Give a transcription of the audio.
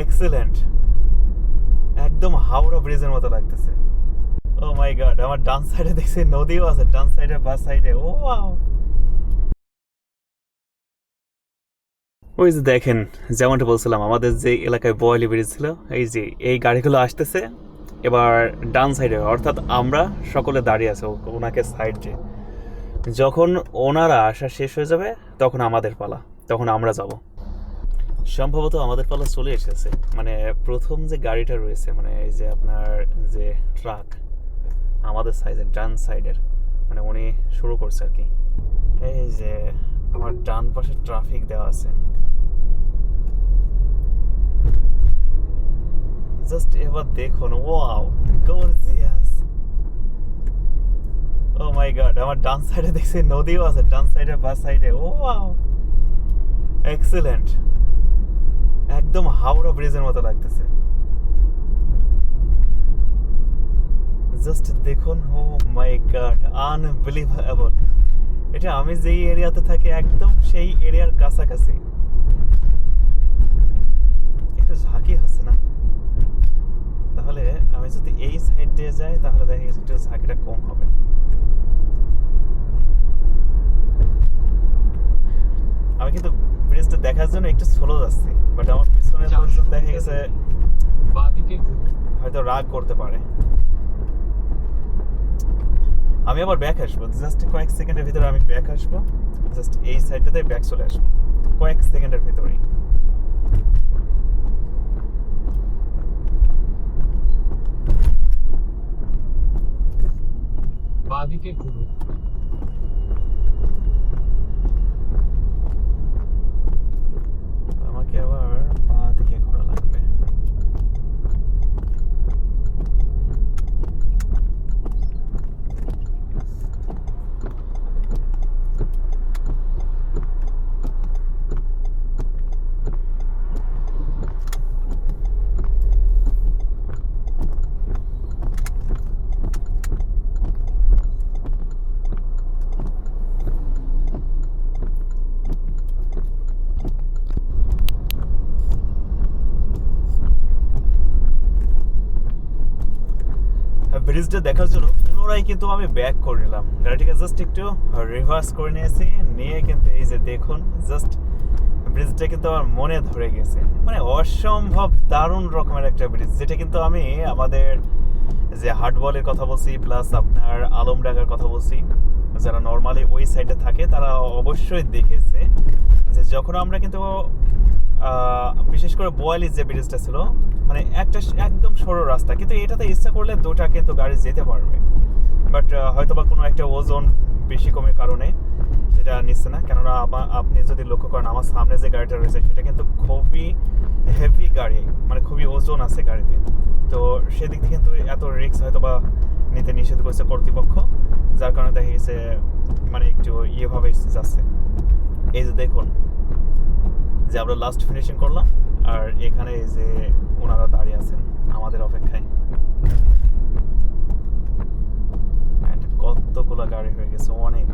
Excellent, একদম হাওড়া ব্রিজের মতো লাগতেছে। ও মাই গড, আমার ডান সাইডে দেখছি নদীও আছে, ডান সাইডে বাস সাইডে। ও ওয়াও, ওই যে দেখেন, যেমনটা বলছিলাম আমাদের যে এলাকায় বোয়ালি ব্রিজ ছিল, এই যে এই গাড়িগুলো আসতেছে এবার ডান সাইডে, অর্থাৎ আমরা সকলে দাঁড়িয়ে আছে ওনাকে সাইড যে, যখন ওনারা আসা শেষ হয়ে যাবে তখন আমাদের পালা, তখন আমরা যাব। সম্ভবত আমাদের পালা চলে এসেছে, মানে প্রথম যে গাড়িটা রয়েছে, মানে এই যে আপনার যে ট্রাক আমাদের সাইডের ডান সাইডের, মানে উনি শুরু করছে আর কি। এই যে আমার ডান পাশে ট্রাফিক দেওয়া আছে, জাস্ট এবার দেখুন, ওয়াও গর্জিয়াস। ও মাই গড, আমার ডান সাইডে দেখছি নদীও আছে, ডান সাইডে বাস সাইডে। ও ওয়াও, এক্সেলেন্ট, একদম হাওড়া ব্রিজের মতো লাগতেছে। জাস্ট দেখুন, ও মাই গড, আনবিলিভেবল। এটা আমি যেই এরিয়াতে থাকি একদম সেই এরিয়ার কাছাকাছি। একটু ঝাঁকি হচ্ছে না? তাহলে আমি যদি এই সাইড দিয়ে যাই তাহলে দেখা গেছে একটু ঝাঁকিটা কম হবে। আমি কিন্তু ব্রিজটা দেখার জন্য একটু স্লো যাচ্ছি, বাট আমার পিছনে লোকজন দেখা গেছে হয়তো রাগ করতে পারে। আমি আবার ব্যাক আসবো, জাস্ট কয়েক সেকেন্ডের ভিতরে আমি ব্যাক আসবো, জাস্ট এই সাইডটাতে ব্যাক চলে আসবো কয়েক সেকেন্ডের ভিতরেই। বাঁদিকে ঘুরুন। আমাকে আবার বাঁ দিকে ঘোরা লাগবে। ব্রিজটা দেখার জন্য পুনরায় কিন্তু আমি ব্যাক করে নিলাম গাড়িটাকে, জাস্ট একটু রিভার্স করে নিয়েছি, নিয়ে কিন্তু এই যে দেখুন, জাস্ট ব্রিজটা কিন্তু আমার মনে ধরে গেছে, মানে অসম্ভব দারুণ রকমের একটা ব্রিজ, যেটা কিন্তু আমি আমাদের যে হাটবলের কথা বলছি প্লাস আপনার আলমডাঙ্গার কথা বলছি, যারা নর্মালি ওই সাইডে থাকে তারা অবশ্যই দেখেছে যে যখন আমরা কিন্তু বিশেষ করে বোয়ালির যে ব্রিজটা ছিল, মানে একটা একদম সরু রাস্তা, কিন্তু এটাতে ইচ্ছা করলে দুটা কিন্তু গাড়ি যেতে পারবে, বাট হয়তো বা কোনো একটা ওজন বেশি কমের কারণে সেটা নিচ্ছে না। কেননা আপনি যদি লক্ষ্য করেন আমার সামনে যে গাড়িটা রয়েছে সেটা কিন্তু খুবই হেভি গাড়ি, মানে খুবই ওজন আছে গাড়িতে, তো সেদিক থেকে কিন্তু এত রিস্ক হয়তো বা নিতে নিষেধ করছে কর্তৃপক্ষ, যার কারণে দেখা গেছে মানে একটু ইয়েভাবে যাচ্ছে। এই যে দেখুন যে আমরা লাস্ট ফিনিশিং করলাম, আর এখানে এই যে ওনারা দাঁড়িয়ে আছেন আমাদের অপেক্ষায়, কতগুলো গাড়ি হয়ে গেছে, অনেক।